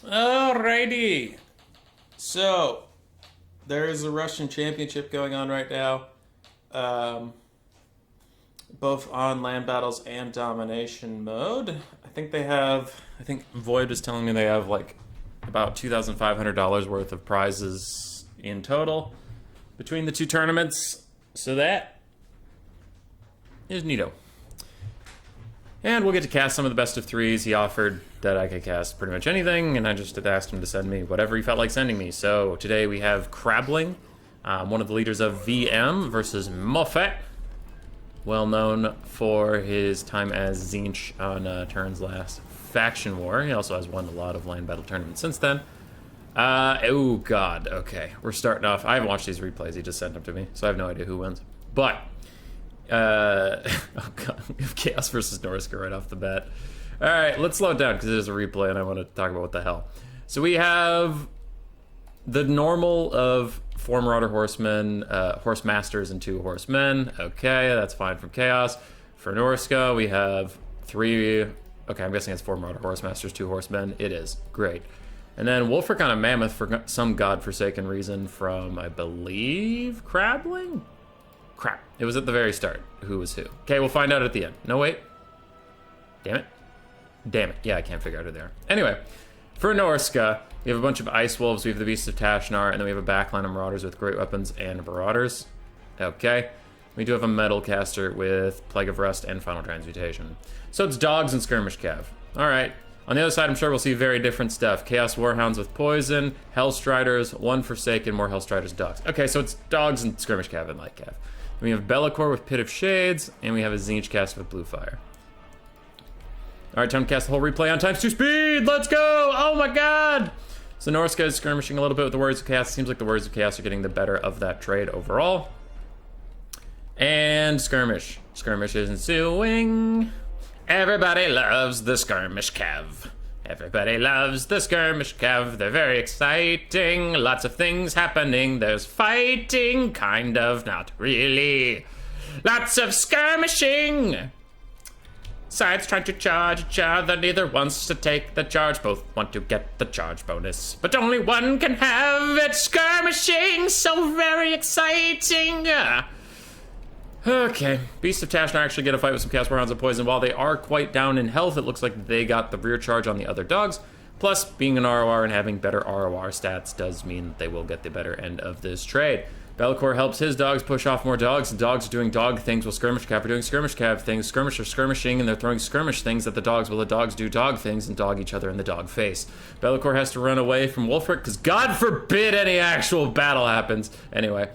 Alrighty. So, there is a Russian championship going on right now, both on land battles and domination mode. I think Void was telling me they have like about $2,500 worth of prizes in total between the two tournaments. So that is neato. And we'll get to cast some of the best of threes. He offered that I could cast pretty much anything, and I just had asked him to send me whatever he felt like sending me. So today we have Crabling, one of the leaders of VM, versus Mofet, well known for his time as Tzeentch on Turn's last faction war. He also has won a lot of land battle tournaments since then. Oh god, okay. We're starting off. I haven't watched these replays, he just sent them to me, so I have no idea who wins. But oh god, we have Chaos versus Norska right off the bat. Alright, let's slow it down because it is a replay and I want to talk about what the hell. So we have the normal of 4 Marauder Horsemen, Horse Masters, and 2 Horsemen. Okay, that's fine from Chaos. For Norska, we have 3. Okay, I'm guessing it's 4 Marauder Horse Masters, 2 Horsemen. It is. Great. And then Wolfric on a Mammoth for some godforsaken reason from, I believe, Crabling? Crap. It was at the very start. Who was who? Okay, we'll find out at the end. No, wait. Damn it. Damn it. Yeah, I can't figure out who they are. Anyway, for Norska, we have a bunch of Ice Wolves, we have the Beasts of Tashnar, and then we have a backline of Marauders with Great Weapons and Marauders. Okay. We do have a Metal Caster with Plague of Rust and Final Transmutation. So it's Dogs and Skirmish Cav. Alright. On the other side, I'm sure we'll see very different stuff. Chaos Warhounds with Poison, Hellstriders, 1 Forsaken, more Hellstriders, Dogs. Okay, so it's Dogs and Skirmish Cav and Light Cav. We have Be'lakor with Pit of Shades, and we have a Tzeentch cast with Blue Fire. Alright, time to cast the whole replay on times 2 speed! Let's go! Oh my god! So Norska is skirmishing a little bit with the Warriors of Chaos. It seems like the Warriors of Chaos are getting the better of that trade overall. And Skirmish. Skirmish is ensuing. Everybody loves the Skirmish Cav. Everybody loves the Skirmish Cav. They're very exciting. Lots of things happening. There's fighting, kind of, not really. Lots of skirmishing. Sides trying to charge each other. Neither wants to take the charge. Both want to get the charge bonus. But only one can have it. Skirmishing, so very exciting. Okay, Beasts of Tashnar actually get a fight with some Chaos Warhounds and Poison. While they are quite down in health, it looks like they got the rear charge on the other dogs. Plus, being an ROR and having better ROR stats does mean that they will get the better end of this trade. Be'lakor helps his dogs push off more dogs. The dogs are doing dog things while Skirmish Cav are doing Skirmish Cav things. Skirmish are skirmishing and they're throwing skirmish things at the dogs while the dogs do dog things and dog each other in the dog face. Be'lakor has to run away from Wolfric because God forbid any actual battle happens. Anyway.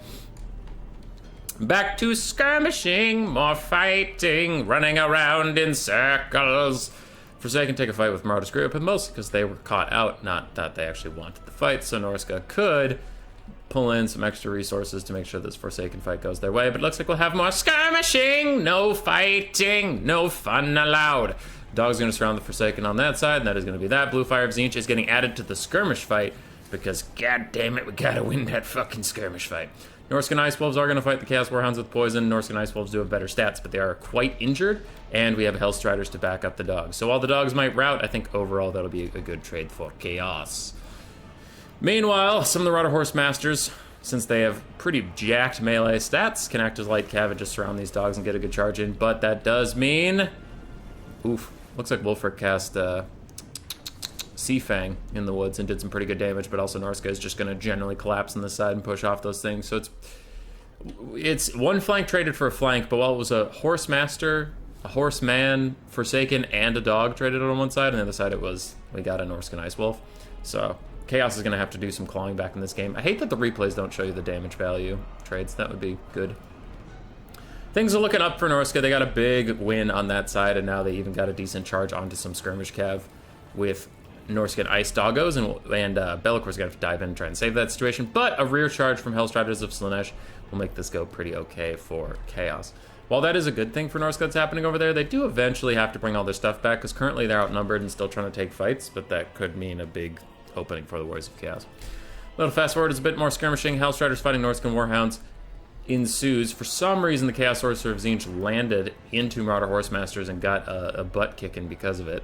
Back to skirmishing, more fighting, running around in circles. Forsaken take a fight with Marauder's Great Weapon, mostly because they were caught out, not that they actually wanted the fight, so Norska could pull in some extra resources to make sure this Forsaken fight goes their way, but it looks like we'll have more skirmishing, no fighting, no fun allowed. Dog's going to surround the Forsaken on that side, and that is going to be that. Blue Fire of Tzeentch is getting added to the skirmish fight, because god damn it, we gotta win that fucking skirmish fight. Norscan Ice Wolves are going to fight the Chaos Warhounds with Poison. Norscan Ice Wolves do have better stats, but they are quite injured, and we have Hellstriders to back up the dogs. So while the dogs might rout, I think overall that'll be a good trade for Chaos. Meanwhile, some of the Marauder Horse Masters, since they have pretty jacked melee stats, can act as light cav and just surround these dogs and get a good charge in, but that does mean... Oof. Looks like Wolfric cast Sea Fang in the woods and did some pretty good damage, but also Norska is just going to generally collapse on the side and push off those things. So it's one flank traded for a flank, but while it was a Horse Master, a Horseman, Forsaken, and a dog traded on one side, and the other side it was, we got a Norscan Ice Wolf. So Chaos is going to have to do some clawing back in this game. I hate that the replays don't show you the damage value trades. That would be good. Things are looking up for Norska. They got a big win on that side, and now they even got a decent charge onto some skirmish cav with Norscan Ice Doggos, and Be'lakor's gonna have to dive in and try and save that situation, but a rear charge from Hellstriders of Slaanesh will make this go pretty okay for Chaos. While that is a good thing for Norska that's happening over there, they do eventually have to bring all their stuff back, because currently they're outnumbered and still trying to take fights, but that could mean a big opening for the Warriors of Chaos. A little fast forward is a bit more skirmishing. Hellstriders fighting Norscan Warhounds ensues. For some reason, the Chaos Sorcerer of Tzeentch landed into Marauder Horse Masters and got a butt kicking because of it.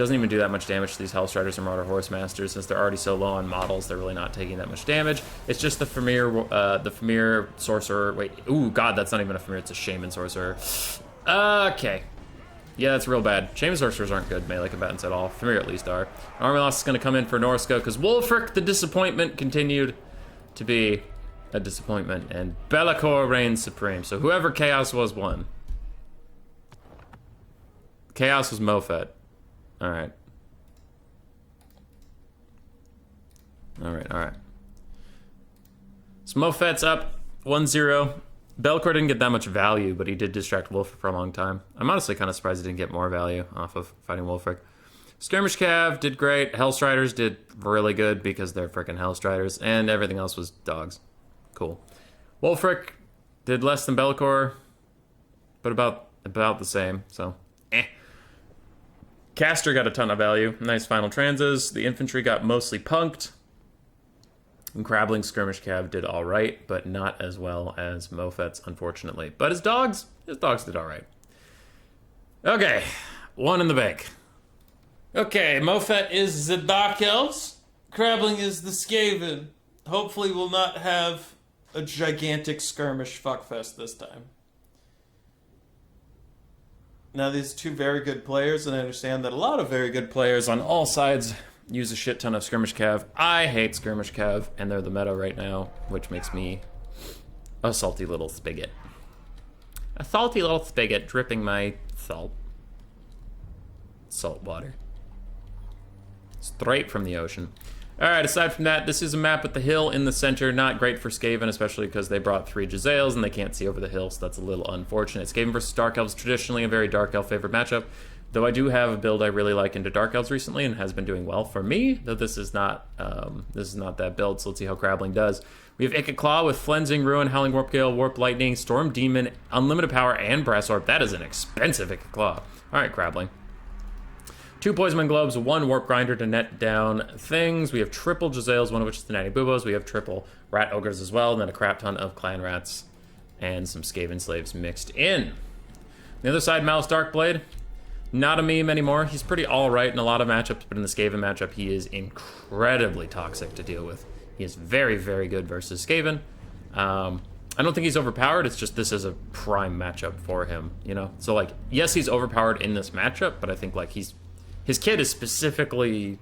Doesn't even do that much damage to these Hellstriders and Marauder Horse Masters. Since they're already so low on models, they're really not taking that much damage. It's just the Famir Sorcerer. Wait, ooh, God, that's not even a Famir, it's a Shaman Sorcerer. Okay. Yeah, that's real bad. Shaman Sorcerers aren't good melee combatants at all. Famir at least are. Army loss is going to come in for Norsko, because Wulfric, the disappointment, continued to be a disappointment, and Be'lakor reigns supreme. So whoever Chaos was won. Chaos was Mofet. Alright. Alright. So Mofet's up 1-0. Be'lakor didn't get that much value, but he did distract Wulfric for a long time. I'm honestly kind of surprised he didn't get more value off of fighting Wulfric. Skirmish Cav did great. Hellstriders did really good because they're freaking Hellstriders, and everything else was dogs. Cool. Wulfric did less than Be'lakor, but about the same, so Caster got a ton of value. Nice final transes. The infantry got mostly punked. And Crabling Skirmish Cav did alright, but not as well as Mofet's, unfortunately. But his dogs did alright. Okay, one in the bank. Okay, Mofet is the Dark Elves. Crabling is the Skaven. Hopefully we'll not have a gigantic skirmish fuckfest this time. Now, these two very good players, and I understand that a lot of very good players on all sides use a shit ton of Skirmish Cav. I hate Skirmish Cav, and they're the meta right now, which makes me a salty little spigot. A salty little spigot dripping my salt water. Straight from the ocean. Alright, aside from that, this is a map with the hill in the center. Not great for Skaven, especially because they brought 3 Jezzails and they can't see over the hill, so that's a little unfortunate. Skaven versus Dark Elves, traditionally a very Dark Elf favored matchup, though I do have a build I really like into Dark Elves recently and has been doing well for me, though this is not that build, so let's see how Crabling does. We have Ikit Claw with Flensing, Ruin, Howling Warp Gale, Warp Lightning, Storm Demon, Unlimited Power, and Brass Orb. That is an expensive Ikit Claw. Alright, Crabling. 2 Poisonman Globes, 1 Warp Grinder to net down things. We have triple Jezzails, one of which is the Natty Boobos. We have triple Rat Ogres as well, and then a crap ton of Clan Rats and some Skaven Slaves mixed in. On the other side, Malice Darkblade. Not a meme anymore. He's pretty alright in a lot of matchups, but in the Skaven matchup, he is incredibly toxic to deal with. He is very, very good versus Skaven. I don't think he's overpowered, it's just this is a prime matchup for him, you know? So, like, yes, he's overpowered in this matchup, but I think, like, his kit is specifically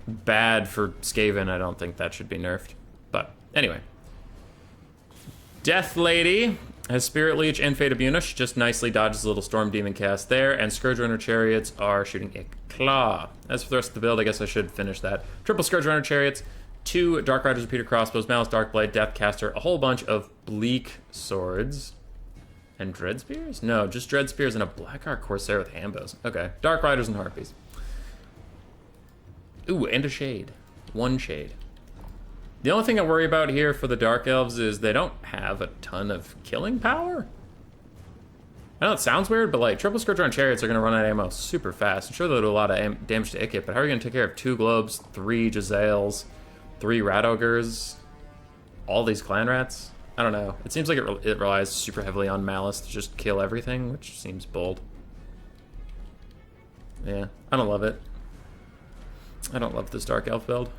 bad for Skaven. I don't think that should be nerfed. But anyway. Death Lady has Spirit Leech and Fate of Buna. She just nicely dodges a little Storm Demon cast there. And Scourge Runner Chariots are shooting a Claw. As for the rest of the build, I guess I should finish that. Triple Scourge Runner Chariots, 2 Dark Riders Repeater Crossbows, Malice Darkblade, Deathcaster, a whole bunch of Bleak Swords. And Dread Spears? No, just Dread Spears and a Blackheart Corsair with Hambos. Okay, Dark Riders and Harpies. Ooh, and a Shade. 1 Shade. The only thing I worry about here for the Dark Elves is they don't have a ton of killing power. I know it sounds weird, but like, Triple Scourge on Chariots are going to run out of ammo super fast. I'm sure they'll do a lot of damage to Ikit, but how are you going to take care of 2 Globes, 3 Jezzails, 3 Rat Ogres, all these Clan Rats? I don't know. It seems like it relies super heavily on Malice to just kill everything, which seems bold. Yeah, I don't love it. I don't love this Dark Elf build.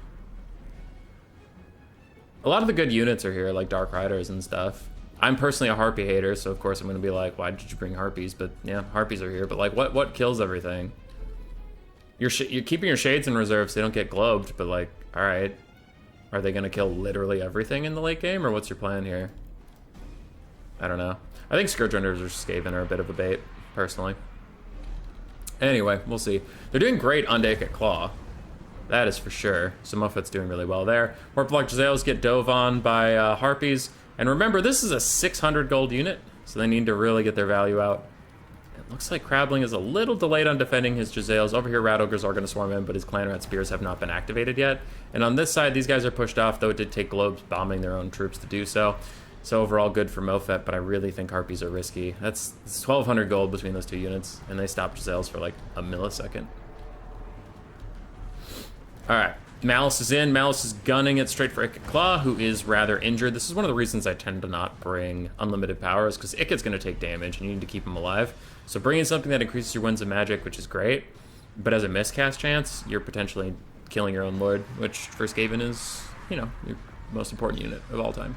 A lot of the good units are here, like Dark Riders and stuff. I'm personally a Harpy hater, so of course I'm going to be like, why did you bring Harpies? But yeah, Harpies are here. But like, what kills everything? You're keeping your Shades in reserve so they don't get globed, but like, alright. Are they going to kill literally everything in the late game, or what's your plan here? I don't know. I think Scourge Runners or Skaven are a bit of a bait, personally. Anyway, we'll see. They're doing great on Ikit Claw. That is for sure. So Mofet's doing really well there. Warplock Jezzails get dove on by Harpies. And remember, this is a 600 gold unit, so they need to really get their value out. It looks like Crabling is a little delayed on defending his Jezzails. Over here, Rat Ogres are going to swarm in, but his Clan Rat Spears have not been activated yet. And on this side, these guys are pushed off, though it did take Globes bombing their own troops to do so. So overall, good for Mofet, but I really think Harpies are risky. It's 1,200 gold between those 2 units, and they stopped Jezzails for like a millisecond. Alright, Malice is in. Malice is gunning it straight for Ikit Claw, who is rather injured. This is one of the reasons I tend to not bring unlimited powers, because Ikit's going to take damage, and you need to keep him alive. So bring in something that increases your winds of magic, which is great. But as a miscast chance, you're potentially killing your own lord, which for Skaven is, you know, your most important unit of all time.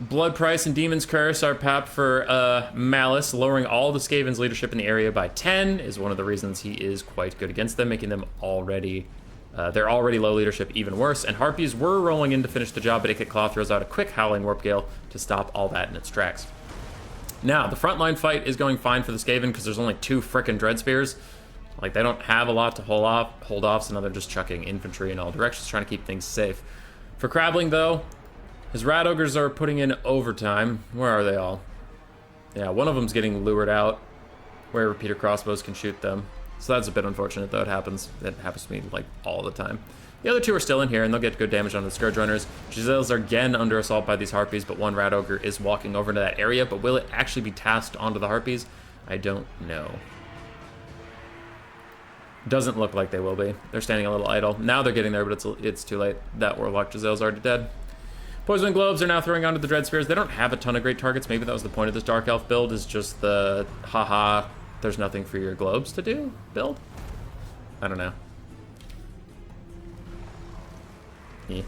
Blood Price and Demon's Curse are pap for Malice. Lowering all the Skaven's leadership in the area by 10 is one of the reasons he is quite good against them, making them already... they're already low leadership even worse, and Harpies were rolling in to finish the job, but Ikit Claw throws out a quick Howling Warp Gale to stop all that in its tracks. Now, the frontline fight is going fine for the Skaven because there's only 2 frickin' Dread Spears. Like, they don't have a lot to hold off, so now they're just chucking infantry in all directions, trying to keep things safe. For Crabling, though, his Rat Ogres are putting in overtime. Where are they all? Yeah, one of them's getting lured out, where repeater crossbows can shoot them. So that's a bit unfortunate, though. It happens to me, like, all the time. The other 2 are still in here, and they'll get good damage on the Scourge Runners. Giselles are again under assault by these Harpies, but one Rat Ogre is walking over to that area. But will it actually be tasked onto the Harpies? I don't know. Doesn't look like they will be. They're standing a little idle. Now they're getting there, but it's too late. That Warlock Giselles are already dead. Poison Globes are now throwing onto the Dread Spears. They don't have a ton of great targets. Maybe that was the point of this Dark Elf build, is just the haha, there's nothing for your globes to do build? I don't know. Yeah.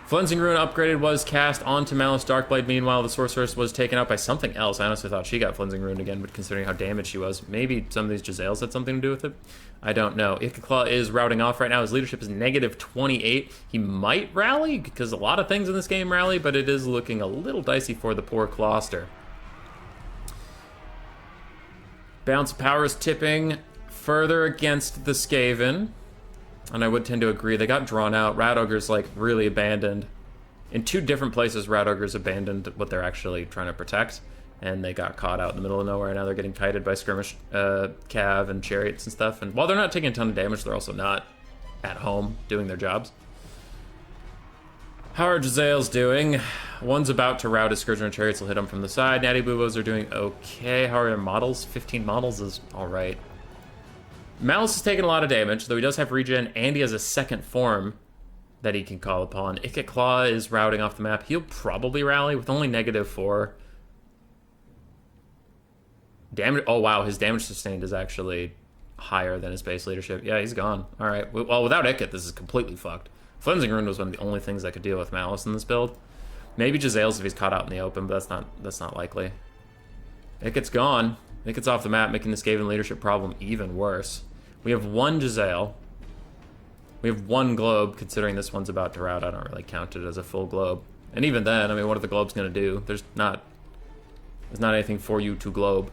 Flensing Rune upgraded was cast onto Malice Darkblade. Meanwhile, the Sorceress was taken out by something else. I honestly thought she got Flensing Rune again, but considering how damaged she was, maybe some of these Giselles had something to do with it. I don't know. Ikit Claw is routing off right now. His leadership is negative 28. He might rally, because a lot of things in this game rally, but it is looking a little dicey for the poor Clawster. Bounce Power is tipping further against the Skaven. And I would tend to agree. They got drawn out. Rat Ogre's, like, really abandoned. In 2 different places, Rat Ogre's abandoned what they're actually trying to protect. And they got caught out in the middle of nowhere. Now they're getting kited by skirmish cav and chariots and stuff. And while they're not taking a ton of damage, they're also not at home doing their jobs. How are Giselles doing? One's about to rout his Scourge and chariots will hit him from the side. Natty Boobos are doing okay. How are their models? 15 models is alright. Malice is taking a lot of damage, though he does have regen, and he has a second form that he can call upon. Ikit Claw is routing off the map. He'll probably rally with only negative 4. Damage. Oh, wow, his damage sustained is actually higher than his base leadership. Yeah, he's gone. All right. Well, without Ikit, this is completely fucked. Flensing Rune was one of the only things that could deal with Malice in this build. Maybe Giselles if he's caught out in the open, but that's not likely. Ikit's gone. Ikit's off the map, making the Skaven leadership problem even worse. We have 1 Giselle. We have 1 globe, considering this one's about to rout. I don't really count it as a full globe. And even then, I mean, what are the globes going to do? There's not anything for you to globe.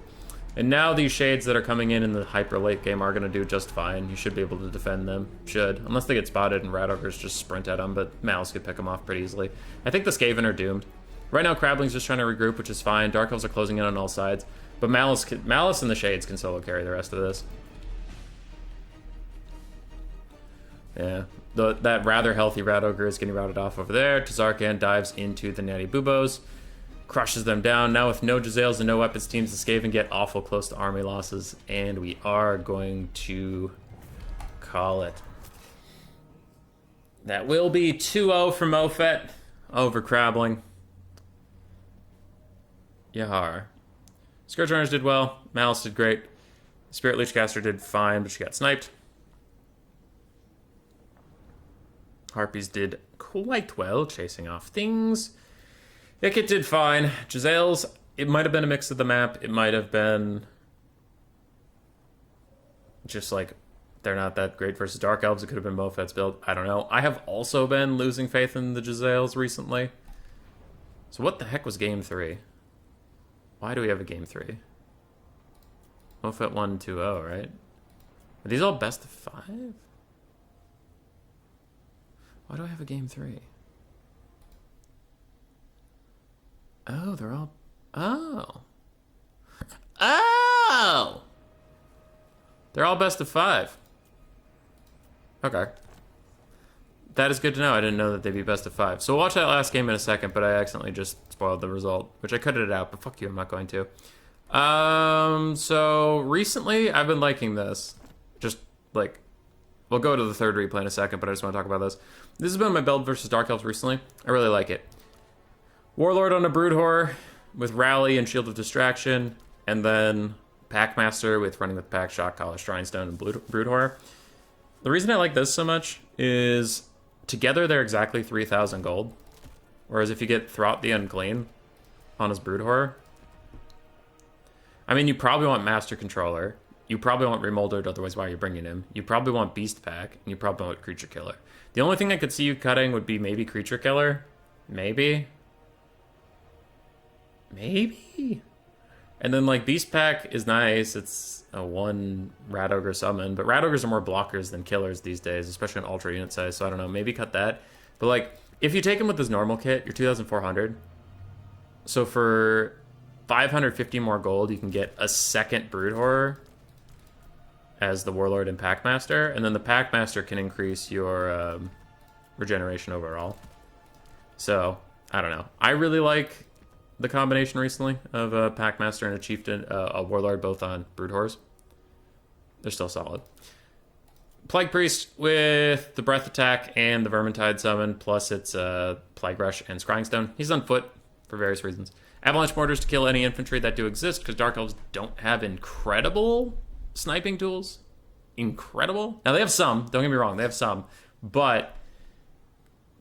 And now these shades that are coming in the hyper late game are going to do just fine. You should be able to defend them. Should. Unless they get spotted and Rat Ogres just sprint at them, but Malice could pick them off pretty easily. I think the Skaven are doomed. Right now, Crabling's just trying to regroup, which is fine. Dark Elves are closing in on all sides. But Malice and the Shades can solo carry the rest of this. Yeah. That rather healthy Rat Ogre is getting routed off over there. Tazarkan dives into the Natty Boobos. Crushes them down. Now with no Giselles and no weapons teams, the Skaven get awful close to army losses. And we are going to call it. That will be 2-0 for Mofet over Crabling. Yahar. Scourge Runners did well. Malice did great. Spirit Leechcaster did fine, but she got sniped. Harpies did quite well, chasing off things. Ikit did fine. Giselles, it might have been a mix of the map. It might have been just like they're not that great versus Dark Elves. It could have been Mofet's build. I don't know. I have also been losing faith in the Giselles recently. So what the heck was game 3? Why do we have a game 3? Mofet 1-2-0, right? Are these all best of 5? Why do I have a game 3? Oh, they're all... Oh. Oh! They're all best of 5. Okay. That is good to know. I didn't know that they'd be best of 5. So we'll watch that last game in a second, but I accidentally just spoiled the result, which I cut it out, but fuck you, I'm not going to. So recently I've been liking this. Just like, we'll go to the third replay in a second, but I just want to talk about this. This has been my build versus Dark Elves recently. I really like it. Warlord on a Brood Horror with Rally and Shield of Distraction, and then Packmaster with Running with the Pack, Shock Collar, Shrine Stone, and Brood Horror. The reason I like this so much is together they're exactly 3,000 gold. Whereas if you get Throughout the Unclean on his Brood Horror, I mean, you probably want Master Controller. You probably want Remoldered, otherwise why are you bringing him? You probably want Beast Pack, and you probably want Creature Killer. The only thing I could see you cutting would be maybe Creature Killer. Maybe. And then, like, Beast Pack is nice. It's a 1 Rat Ogre summon, but Rat Ogres are more blockers than killers these days, especially in Ultra unit size, so I don't know, maybe cut that. But, like, if you take him with his normal kit, you're 2,400. So for 550 more gold, you can get a second Brood Horror as the Warlord and Packmaster, and then the Packmaster can increase your regeneration overall. So, I don't know. I really like the combination recently of a Packmaster and a Chieftain, a Warlord, both on Brood Horrors. They're still solid. Plague Priest with the Breath Attack and the Vermintide summon, plus its Plague Rush and Scrying Stone. He's on foot for various reasons. Avalanche Mortars to kill any infantry that do exist, because Dark Elves don't have incredible sniping tools. Incredible. Now, they have some. Don't get me wrong. They have some. But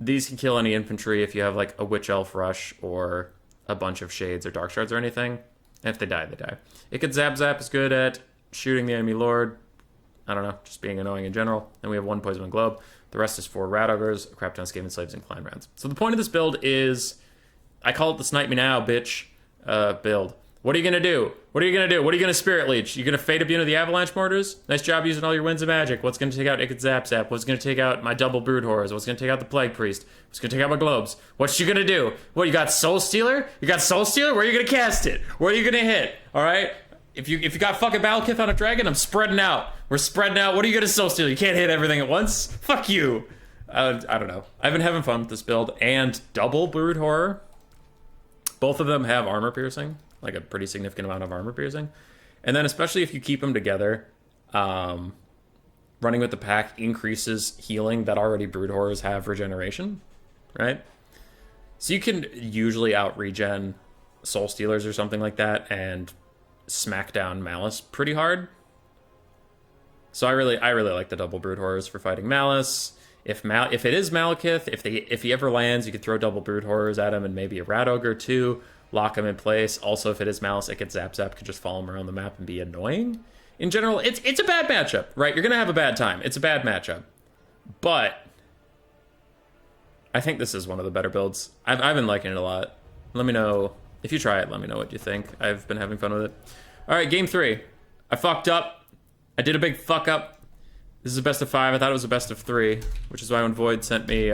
these can kill any infantry if you have, like, a Witch Elf Rush or a bunch of Shades or Dark Shards or anything. And if they die, they die. It could Zap is good at shooting the enemy lord. I don't know, just being annoying in general. And we have 1 Poison Wind Globe. The rest is 4 Rat Ogres, a crap ton of Skaven Slaves, and Clan Rounds. So the point of this build is, I call it the Snipe Me Now, bitch, build. What are you going to do? What are you going to do? What are you going to Spirit Leech? You going to Fate Abuna the Avalanche Mortars? Nice job using all your Winds of Magic. What's going to take out Ikit Zap? What's going to take out my double Brood Horrors? What's going to take out the Plague Priest? What's going to take out my Globes? What's you going to do? What, you got Soul Stealer? You got Soul Stealer? Where are you going to cast it? Where are you going to hit? All right? If you got fucking Balakith on a dragon, I'm spreading out. We're spreading out. What are you going to Soul Steal? You can't hit everything at once? Fuck you. I don't know. I've been having fun with this build. And double Brood Horror. Both of them have armor piercing. Like a pretty significant amount of armor piercing. And then especially if you keep them together, running with the pack increases healing that already Brood Horrors have regeneration, right? So you can usually out-regen Soul Stealers or something like that and smack down Malice pretty hard. So I really like the double Brood Horrors for fighting Malice. If it is Malekith, if he ever lands, you could throw double Brood Horrors at him and maybe a Rat Ogre too. Lock him in place. Also, if it is Malice, it gets Zap could just follow him around the map and be annoying. In general, it's a bad matchup, right? You're gonna have a bad time. It's a bad matchup, but I think this is one of the better builds. I've been liking it a lot. Let me know if you try it. Let me know what you think. I've been having fun with it. All right, game 3. I fucked up. I did a big fuck up. This is a best of 5. I thought it was a best of 3, which is why when Void sent me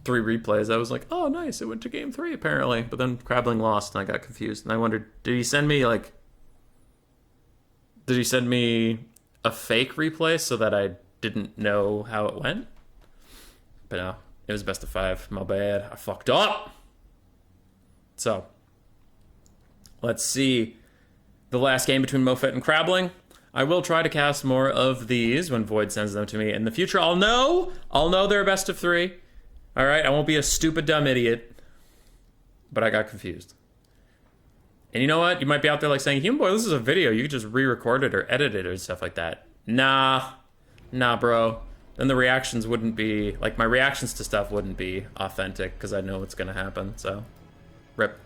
3 replays, I was like, oh, nice, it went to game 3, apparently. But then Crabling lost, and I got confused. And I wondered, did he send me a fake replay so that I didn't know how it went? But no, it was best of 5. My bad. I fucked up. So, let's see the last game between Mofet and Crabling. I will try to cast more of these when Void sends them to me in the future. I'll know they're a best of 3. All right, I won't be a stupid, dumb idiot. But I got confused. And you know what? You might be out there like saying, Human Boy, this is a video. You could just re-record it or edit it or stuff like that. Nah, bro. Then the reactions wouldn't be, like, my reactions to stuff wouldn't be authentic because I know what's going to happen, so rip.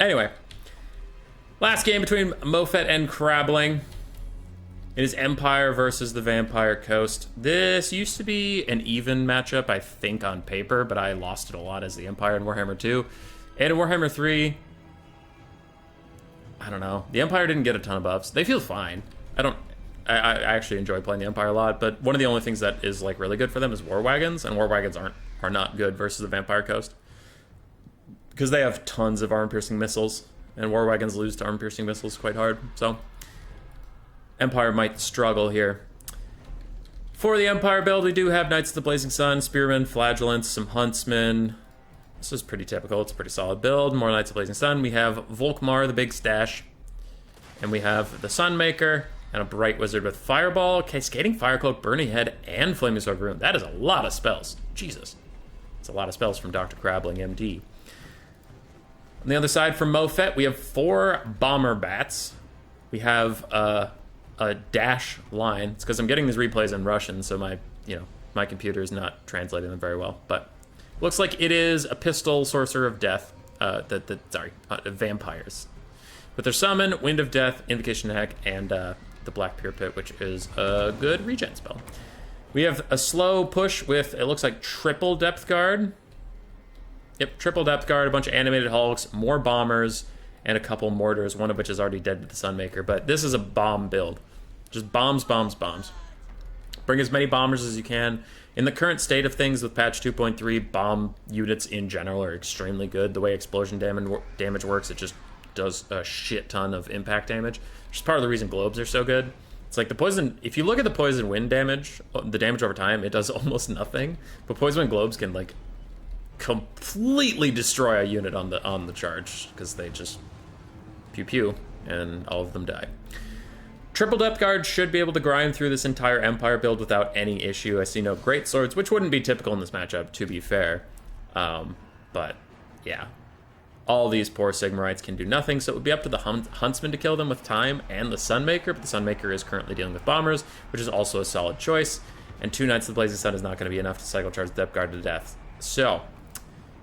Anyway, last game between Mofet and Crabling. It is Empire versus the Vampire Coast. This used to be an even matchup, I think, on paper, but I lost it a lot as the Empire in Warhammer 2. And in Warhammer 3, I don't know. The Empire didn't get a ton of buffs. They feel fine. I actually enjoy playing the Empire a lot, but one of the only things that is, like, really good for them is War Wagons, and War Wagons are not good versus the Vampire Coast. Because they have tons of armor-piercing missiles, and War Wagons lose to armor-piercing missiles quite hard, so Empire might struggle here. For the Empire build, we do have Knights of the Blazing Sun, Spearmen, Flagellants, some Huntsmen. This is pretty typical. It's a pretty solid build. More Knights of the Blazing Sun. We have Volkmar, the big stash. And we have the Sunmaker and a Bright Wizard with Fireball, Cascading Firecloak, Burning Head, and Flaming Sword Rune. That is a lot of spells. Jesus. It's a lot of spells from Dr. Crabling, MD. On the other side from Mofet, we have 4 bomber bats. We have a dash line. It's because I'm getting these replays in Russian, so my computer is not translating them very well. But looks like it is a pistol sorcerer of death. Vampires. With their summon, Wind of Death, Invocation of Heck, and the Black Pure Pit, which is a good regen spell. We have a slow push with, it looks like, triple Depth Guard. Yep, triple Depth Guard, a bunch of animated hulks, more bombers, and a couple mortars, one of which is already dead to the Sunmaker. But this is a bomb build. Just bombs, bombs, bombs. Bring as many bombers as you can. In the current state of things with patch 2.3, bomb units in general are extremely good. The way explosion damage works, it just does a shit ton of impact damage, which is part of the reason globes are so good. It's like the poison, if you look at the poison wind damage, the damage over time, it does almost nothing. But poison wind globes can like completely destroy a unit on the charge because they just pew pew and all of them die. Triple Depth Guard should be able to grind through this entire Empire build without any issue. I see no great swords, which wouldn't be typical in this matchup, to be fair. But yeah, all these poor Sigmarites can do nothing, so it would be up to the Huntsman to kill them with time and the Sunmaker, but the Sunmaker is currently dealing with bombers, which is also a solid choice, and 2 Knights of the Blazing Sun is not going to be enough to cycle charge Depth Guard to death. So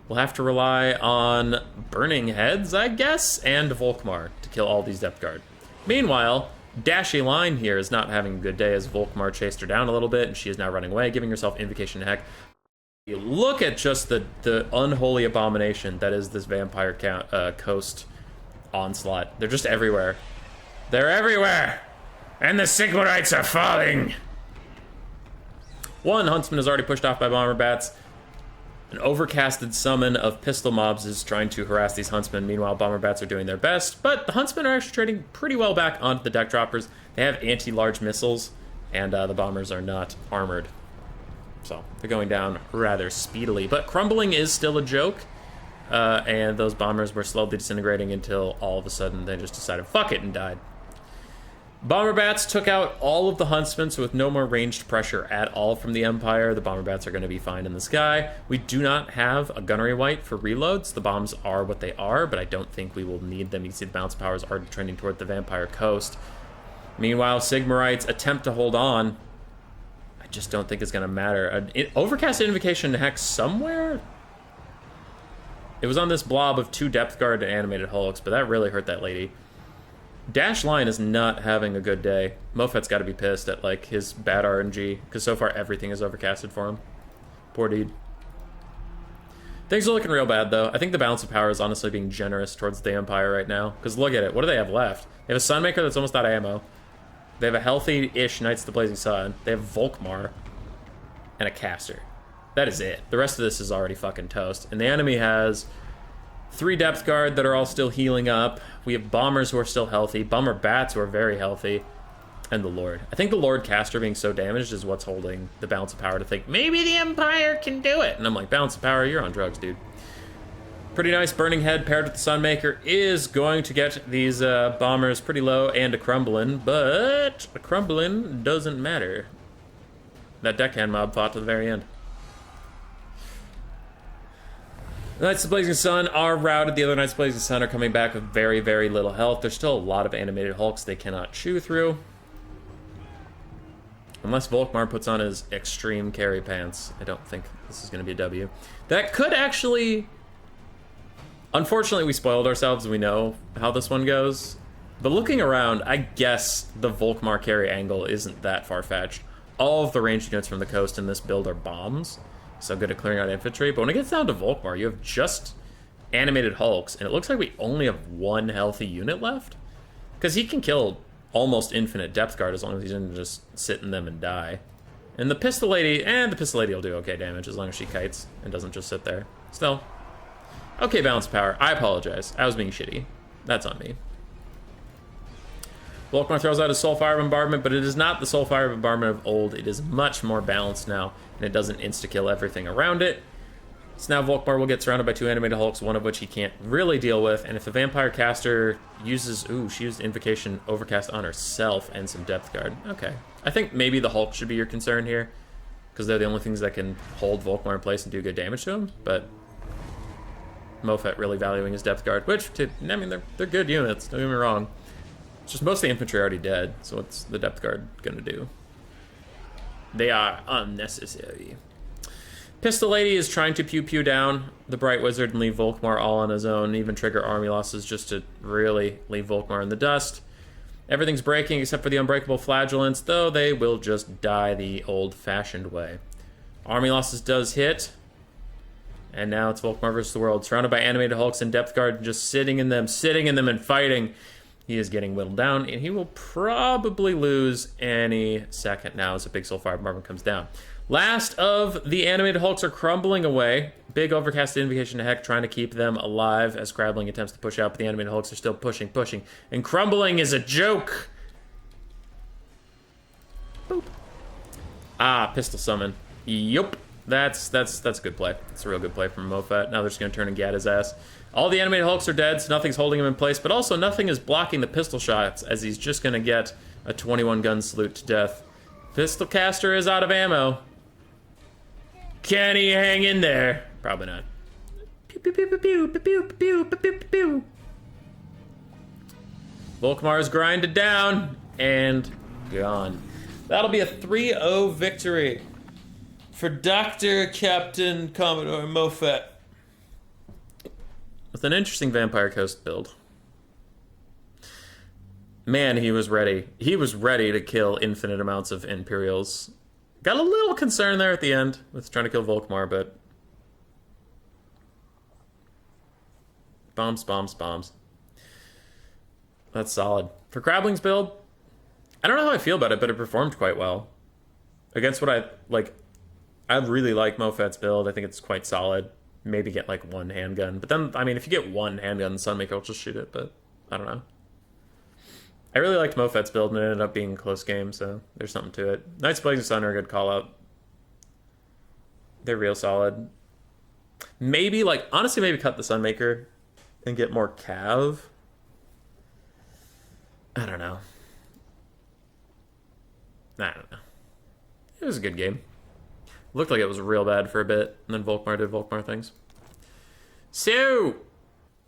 we'll have to rely on Burning Heads, I guess, and Volkmar to kill all these Depth Guard. Meanwhile, Dashy Line here is not having a good day as Volkmar chased her down a little bit, and she is now running away, giving herself Invocation to Heck. You look at just the unholy abomination that is this Vampire Coast onslaught. They're just everywhere. They're everywhere! And the Sigmarites are falling! One Huntsman is already pushed off by Bomber Bats. An overcasted summon of pistol mobs is trying to harass these Huntsmen. Meanwhile, Bomber Bats are doing their best, but the Huntsmen are actually trading pretty well back onto the deck droppers. They have anti-large missiles, and the bombers are not armored. So they're going down rather speedily. But crumbling is still a joke, and those bombers were slowly disintegrating until all of a sudden they just decided, fuck it, and died. Bomber Bats took out all of the Huntsmen, so with no more ranged pressure at all from the Empire, the Bomber Bats are going to be fine in the sky. We do not have a Gunnery Wight for reloads. The bombs are what they are, but I don't think we will need them. You can see the bounce powers are trending toward the Vampire Coast. Meanwhile, Sigmarites attempt to hold on. I just don't think it's going to matter. Overcast Invocation to Heck somewhere? It was on this blob of 2 Depth Guard animated hulks, but that really hurt that lady. Dash Line is not having a good day. Mofet's got to be pissed at like his bad RNG, because so far everything is overcasted for him. Poor dude. Things are looking real bad, though. I think the balance of power is honestly being generous towards the Empire right now, because look at it. What do they have left? They have a Sunmaker that's almost out of ammo. They have a healthy-ish Knights of the Blazing Sun. They have Volkmar and a caster. That is it. The rest of this is already fucking toast. And the enemy has 3 Depth Guard that are all still healing up. We have Bombers who are still healthy. Bomber Bats who are very healthy. And the Lord. I think the Lord caster being so damaged is what's holding the balance of power to think, maybe the Empire can do it. And I'm like, balance of power, you're on drugs, dude. Pretty nice Burning Head paired with the Sunmaker is going to get these bombers pretty low and a Crumbling, but a Crumbling doesn't matter. That deckhand mob fought to the very end. The Knights of the Blazing Sun are routed. The other Knights of the Blazing Sun are coming back with very, very little health. There's still a lot of animated hulks they cannot chew through. Unless Volkmar puts on his extreme carry pants, I don't think this is going to be a W. That could actually... Unfortunately, we spoiled ourselves and we know how this one goes. But looking around, I guess the Volkmar carry angle isn't that far-fetched. All of the ranged units from the coast in this build are bombs. So good at clearing out infantry. But when it gets down to Volkmar, you have just animated hulks. And it looks like we only have 1 healthy unit left. Because he can kill almost infinite Depth Guard as long as he doesn't just sit in them and die. And the Pistol Lady, the Pistol Lady will do okay damage as long as she kites and doesn't just sit there. Still. Okay, balance of power. I apologize. I was being shitty. That's on me. Volkmar throws out a Soulfire Bombardment, but it is not the Soulfire Bombardment of old. It is much more balanced now, and it doesn't insta-kill everything around it. So now Volkmar will get surrounded by 2 animated hulks, one of which he can't really deal with, and if the Vampire Caster uses... Ooh, she used Invocation Overcast on herself and some Depth Guard. Okay. I think maybe the Hulk should be your concern here, because they're the only things that can hold Volkmar in place and do good damage to him, but... Mofet really valuing his depth guard, which, I mean, they're good units, don't get me wrong. It's just most of the infantry are already dead, so what's the depth guard gonna do? They are unnecessary. Pistol Lady is trying to pew-pew down the Bright Wizard and leave Volkmar all on his own, even trigger army losses just to really leave Volkmar in the dust. Everything's breaking except for the Unbreakable Flagellants, though they will just die the old-fashioned way. Army losses does hit, and now it's Volkmar versus the world, surrounded by animated hulks and depth guard, just sitting in them and fighting. He is getting whittled down, and he will probably lose any second now as a Big Soul Fire Bombardment comes down. Last of the animated hulks are crumbling away. Big overcast invocation to heck, trying to keep them alive as Crabling attempts to push out, but the animated hulks are still pushing. And crumbling is a joke! Boop. Ah, pistol summon. Yup. That's a good play. It's a real good play from Mofet. Now they're just going to turn and gat his ass. All the animated hulks are dead, so nothing's holding him in place, but also nothing is blocking the pistol shots, as he's just going to get a 21 gun salute to death. Pistol caster is out of ammo. Can he hang in there? Probably not. Pew, pew, pew, pew, pew, pew, pew, pew, pew, pew, pew. Volkmar's grinded down and gone. That'll be a 3-0 victory for Dr. Captain Commodore Mofet. With an interesting Vampire Coast build. Man, he was ready. He was ready to kill infinite amounts of Imperials. Got a little concerned there at the end with trying to kill Volkmar, but... Bombs. That's solid. For Crabling's build, I don't know how I feel about it, but it performed quite well. Against what I really like Mofet's build. I think it's quite solid. Maybe get like one handgun. But then, I mean, if you get one handgun, Sunmaker will just shoot it, but I don't know. I really liked Mofet's build, and it ended up being a close game, so there's something to it. Knights Blazing Sun are a good call-out. They're real solid. Maybe, honestly, maybe cut the Sunmaker and get more Cav. I don't know. It was a good game. Looked like it was real bad for a bit, and then Volkmar did Volkmar things. So,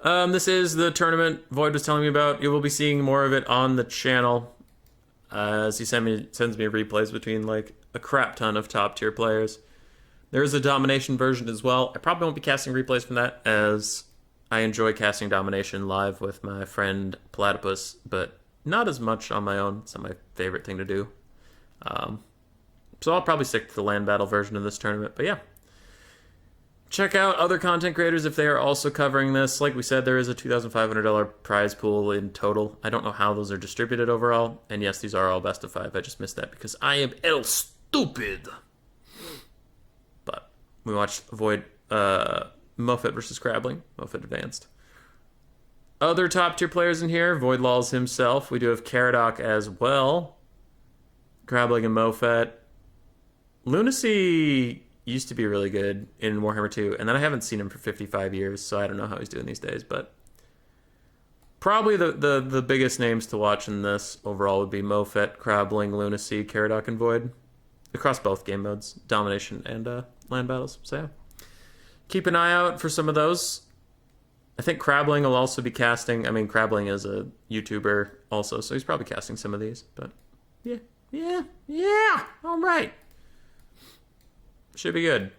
this is the tournament Void was telling me about. You will be seeing more of it on the channel as he sends me replays between a crap ton of top tier players. There is a domination version as well. I probably won't be casting replays from that, as I enjoy casting domination live with my friend Platypus, but not as much on my own. It's not my favorite thing to do. So I'll probably stick to the land battle version of this tournament, but yeah. Check out other content creators if they are also covering this. Like we said, there is a $2,500 prize pool in total. I don't know how those are distributed overall. And yes, these are all best of 5. I just missed that because I am El Stupid. But we watched Void Mofet versus Crabling. Mofet advanced. Other top tier players in here, Void Laws himself. We do have Caradoc as well. Crabling and Mofet. Lunacy used to be really good in Warhammer 2, and then I haven't seen him for 55 years, so I don't know how he's doing these days, but probably the biggest names to watch in this overall would be Mofet, Crabling, Lunacy, Caradoc, and Void. Across both game modes, Domination and land battles, so yeah. Keep an eye out for some of those. I think Crabling will also be casting, Crabling is a YouTuber also, so he's probably casting some of these, but yeah, all right. Should be good.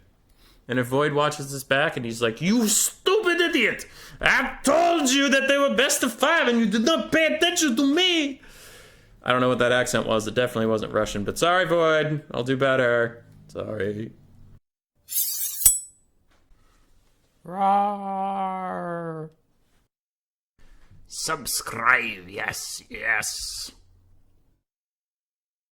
And if Void watches this back and he's like, "You stupid idiot! I told you that they were best of 5 and you did not pay attention to me!" I don't know what that accent was. It definitely wasn't Russian, but sorry, Void. I'll do better. Sorry. Roar. Subscribe, yes.